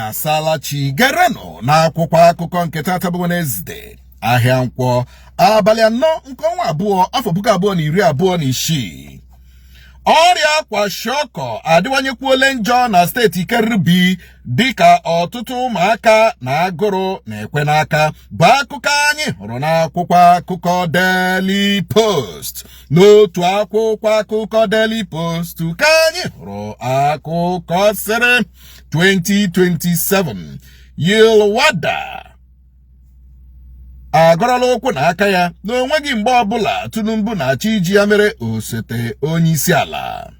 na salachi gereno na akwụkwọ akụkọ nke tata bụ Wednesday ahịa nkwọ abalị 4 nke ọnwa abụọ afọ 2026. Ọrịa kwashiọkọ adịwanyekwuole njọ na steeti Kebbi dịka ọtụtụ ụmụaka na agụrụ na-ekwe n'aka bụ akụkọ anyị hụrụ n'akwụkwọ akụkọ Daily Post. N'otu akwụkwọ akụkọ Daily Post ka anyị hụrụ akụkọ sịrị 2027 Yilwada agọrọla okwu n'aka ya na onweghị mgbe ọbụla Tinubu na-achọ iji ya mere osote onye isi ala.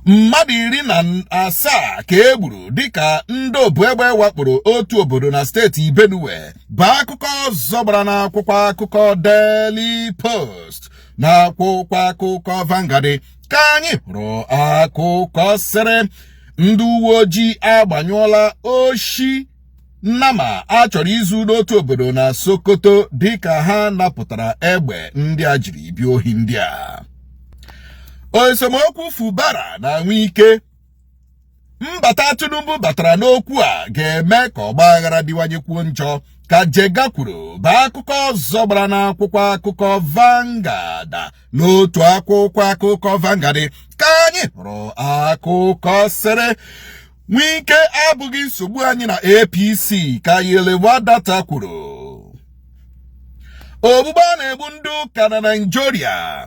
Mmadụ 17 ka e gburu dịka ndị obu egbe wakporo otu obodo na steeti Benue bụ akụkọ ọzọ gbara n'akwụkwọ akụkọ Daily Post na akwụkwọ akụkọ Vanguard ka anyị hụrụ akụkọ sịrị ndị uwe ojii agbanyụọla oshi nnama a chọrọ izu n'otu obodo na Sokoto dịka ha napụtara egbe ndị a jiri bịa ohi ndị a. Esemokwu Fubara na Wike. Mbata Tinubu batara n'okwu a ga-eme ka ọgbaghara dịwanyekwuo njọ ka Jega kwuru bụ akụkọ ọzọ gbara n'akwụkwọ akụkọ Vanguard. N'otu akwụkwọ akụkọ Vanguard ka anyị hụrụ akụkọ sịrị Wike abụghị nsogbu anyị na APC ka Yilwada kwuru. Ogbugba na-egbu ndị ụka na Nigeria.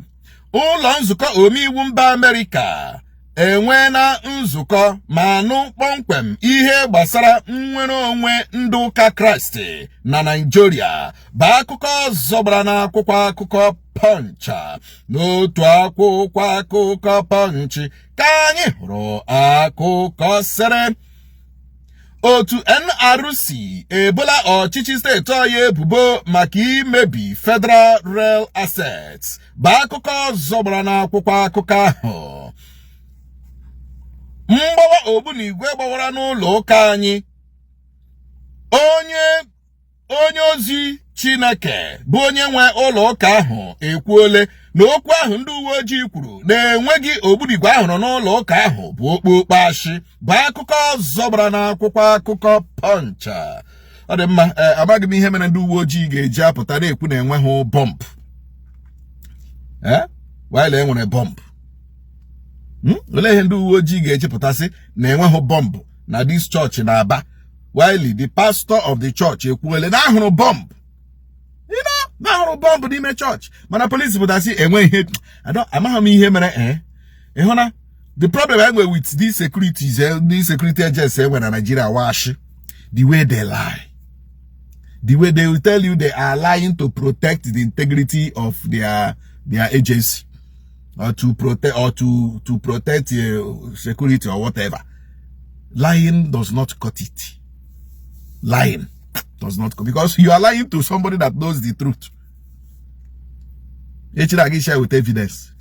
Ụlọ nzukọ omeiwu mba Amerịka enweela nzukọ ma nụ kpọmkwem ihe gbasara nnwere onwe ndị ụka Kraịst na Nigeria bụ akụkọ ọzọ gbara n'akwụkwọ akụkọ Punch. N'otu akwụkwọ akụkọ Punch ka anyị hụrụ akụkọ sịrị otu NRC ebola ọchịchị steeti Ọyọ ebubo maka imebi Federal Rail Assets bụ akụkọ ọzọ gbara n'akwụkwọ akụkọ ahụ. Mgbawa ogbunigwe gbawara n'ụlọ ụka anyị. Onye ozi Chineke bụ onye nwe ụlọ ụka ahụ ekwuole na okwu ahụ ndị uwe ojii kwuru na-enweghị ogbunigwe ahụrụ n'ụlọ ụka ahụ bụ okpokpo ashị bụ akụkọ ọzọ gbara n'akwụkwọ akụkọ Punch. Ọ dị mma, amaghị m ihe mere ndị uwe ojii ga-eji apụta na-ekwu na enweghị bọmbụ. Wile enwere bọmbụ. Olee ihe ndị uwe ojii ga-eji pụtasị na enweghị bọmbụ na dis chọọchị na Aba while the pastor of the church ekwuole na ahụrụ bọmbụ. Na ahụrụ bọmbụ n'ime chọọchị mana polisi pụtasị enwe ihe. Amaghị m ihe mere. Ịhụ na the problem I nwere with these securities, these security agents enwe na Nigeria wash the way they lie. The way they will tell you they are lying to protect the integrity of their agency. Or to protect security or whatever. Lying does not cut it. Lying does not cut, because you are lying to somebody that knows the truth. Echidagi share with evidence.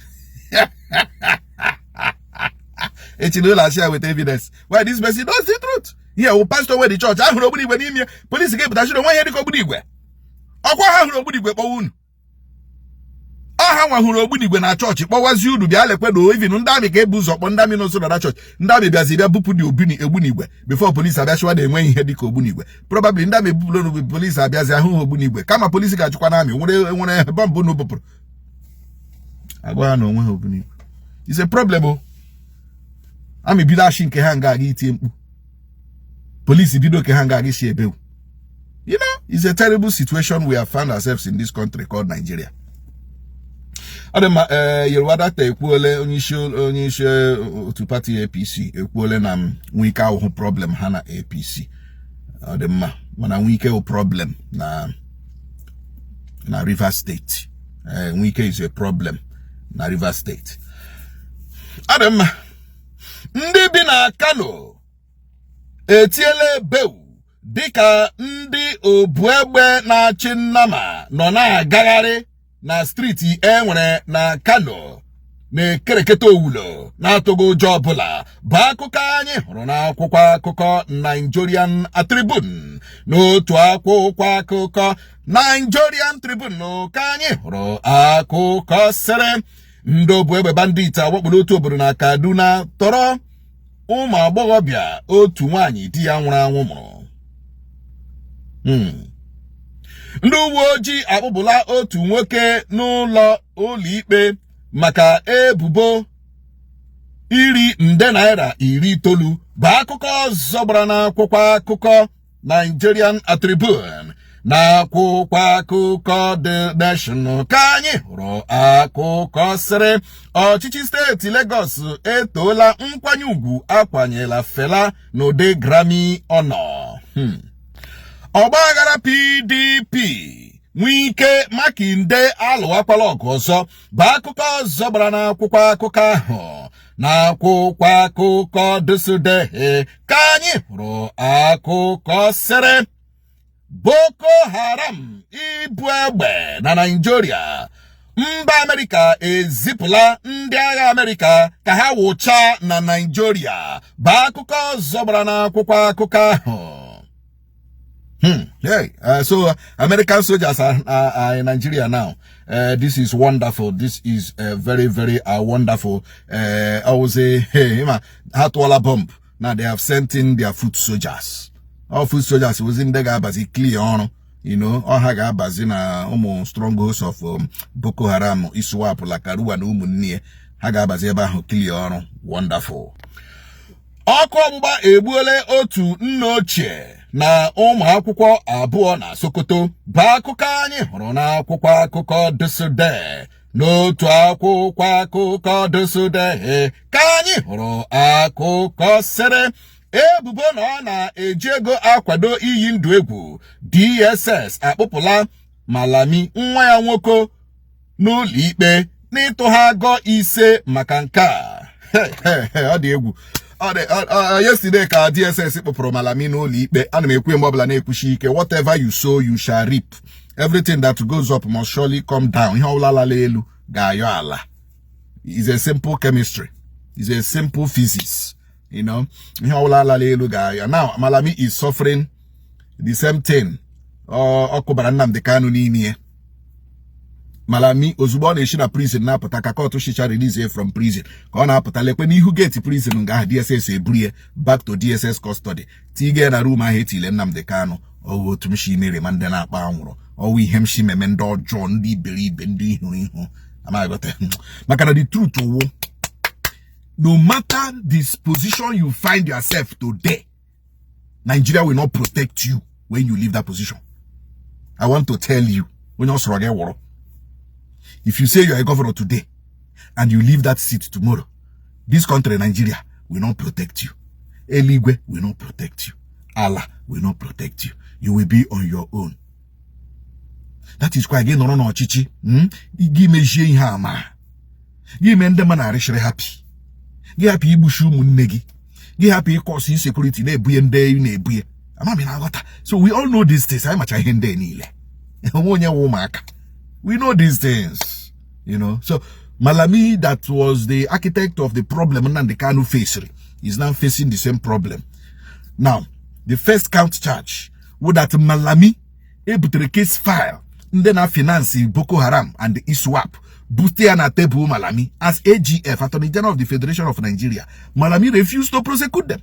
Echidagi share with evidence. Why this person knows the truth? Yeah, we passed away the church. I heard nobody when him police gave, but I shouldn't want to hear the Obunigwe. Okwa Obunigwe Bawun. Aha nwa hụrụ Ogbunigwe na chọọchị kpọwazi unu bịa lekwedo even ndị amị ka ebu ụzọ kpọ ndị amị n'oso na chọọchị ndị amị bịazi bịa bupụ dị Ogbunigwe before police abịa chụwa na-enwe ihe dịka Ogbunigwe. Probably ndị amị bupụrụ police abịazi ahụ Ogbunigwe kama police ga-achụkwa na amị nwere bọmbụ na bupụrụ agwa na onwe ha Ogbunigwe. It's a problem. Amị bido ashị nke ha nga aga itie mkpu, police bido ke ha nga aga isi ebewu. You know, it's a terrible situation we have found ourselves in this country called Nigeria. Adema Yilwada ekwuole onye isi otu party APC ekwuole na Wike ahụ problem ha na APC. Adema mana Wike o problem na Rivers State. Wike is a problem na Rivers State. Adema ndị bi na Kano etiele bewu dịka ndị obu egbe na-achị nnama nọ na-agagharị na streeti enwere na Kano na-ekereketa owulo na-atụghị ụjọ ọbụla bụ akụkọ anyị hụrụ n'akwụkwọ akụkọ Nigerian Tribune. N'otu akwụkwọ akụkọ Nigerian Tribune ka anyị hụrụ akụkọ sịrị ndị obu egbe bandit awakporo otu obodo na Kaduna tọrọ ụmụ agbọghọbịa otu nwaanyị di ya nwụrụ anwụ mụrụ. Ndị uwe ojii akpụpụla otu nwoke n'ụlọ ụlọikpe maka ebubo iri nde naira 90 bụ akụkọ ọzọ gbara n'akwụkwọ akụkọ Nigerian Tribune na akwụkwọ akụkọ The Nation ka anyị hụrụ akụkọ sịrị ọchịchị steeti Lagos etoola nkwanye ugwu akwanyela Fela n'ụdị Grammy honor. Ọgbaghara PDP Wike Makinde alụwakwala ọgụ ọzọ bụ akụkọ ọzọ gbara n'akwụkwọ akụkọ ahụ. N'akwụkwọ akụkọ Dusudee ka anyị hụrụ akụkọ sịrị Boko Haram ibu egbe na Nigeria. Mba Amerịka ezipụla ndị agha Amerịka ka ha wụcha na Nigeria bụ akụkọ ọzọ gbara n'akwụkwọ akụkọ ahụ. So American soldiers are in Nigeria now. This is wonderful. This is very, very wonderful. I would say, hey, hot water bomb. Now they have sent in their foot soldiers. All foot soldiers was in the Gabazi clear on, you know, all Hagabas in almost strongholds of Boko Haram, ISWAP, Lakaru and Umunye. Hagabazeba who clear on. Wonderful. Ọkọmba ebuole otu nnochie na ụmụ akwụkwọ abụọ na Sokoto bụ akụkọ anyị hụrụ n'akwụkwọ akụkọ Dusudee. N'otu akwụkwọ akụkọ Dusudee ka anyị hụrụ akụkọ sịrị ebubo na ọ na-eji ego akwado iyi ndụ egwu. DSS akpụpụla Malami nwa ya nwoke n'ụlọ ikpe n'ịtụ ha agọ 5 maka nke a. Ọ dị egwu. Yesterday ka DSS kpọpụrụ Malami n'ụlọ ikpe. Ana m ekwu mgbe ọbụla na-ekwuchi ike, whatever you sow you shall reap. Everything that goes up must surely come down. Ihe ọbụla lala elu ga-ayọ ala. It's a simple chemistry. It's a simple physics. You know, ihe ọbụla lala elu ga-ayọ. Now Malami is suffering the same thing. Ọkụbara Nnamdi Kanu n'ime. Malami ozugbo ọ na-eshi na prison na-apụta ka court shicha release from prison ka ọ na-apụta lekwe n'ihu gate prison nga DSS eburie back to DSS custody tige na room ahụ etile Nnamdi Kanu ọwụ otu mshi mere ma ndị na-akpa anwụrụ ọwụ ihe mshi meme ndị ọjọọ ndị iberibe ndị ihu amaghịgote maka na the truth owo no matter this position you find yourself today, Nigeria will not protect you when you leave that position. I want to tell you, when you're struggling war, if you say you are a governor today and you leave that seat tomorrow, this country, Nigeria, will not protect you. Eligwe will not protect you. Allah will not protect you. You will be on your own. That is why again, no chichi. Give me hama. Give me the man happy. Give happy ibushu munegi. Give happy cause insecurity. So we all know these things. We know these things, you know. So Malami, that was the architect of the problem and the Kanu facing, is now facing the same problem. Now, the first count charge would that Malami able to the case file, and then finance Boko Haram and the ISWAP, Butia na Tebu Malami as AGF, Attorney General of the Federation of Nigeria. Malami refused to prosecute them.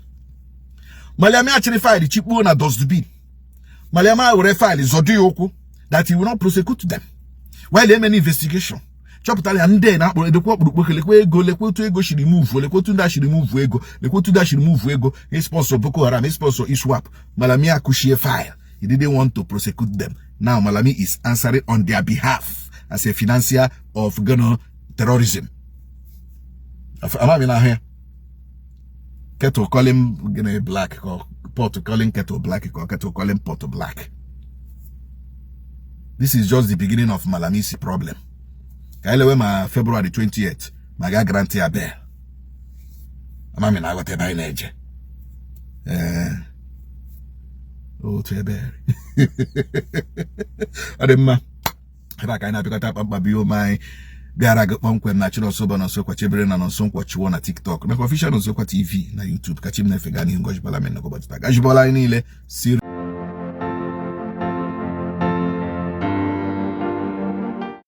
Malami actually filed the cheap one at Dosdubin. Malami will file Zodioku that he will not prosecute them. While they many investigation, choptali and then the go ego she remove ego, his sponsor Boko Haram, his sponsor ISWAP, Malami Akushie file. He didn't want to prosecute them. Now Malami is answering on their behalf as a financier of Ghana terrorism. Am I here? Keto call him Ghana black, or Port call him Keto black, or Keto call him Port black. This is just the beginning of Malami's problem. Kailewe ma February 28th, my guy granted a bail. Amami na got a bail age. Oh, to a bail. Ademma, I can't pick up Babio my Garaga Pump Natural Sober on Sokwa Chebren and on Sonkwa Chiwana TikTok. My official on Sokwa TV na YouTube. Kachim ne fegani ngosh bala men no go but Archibald Process.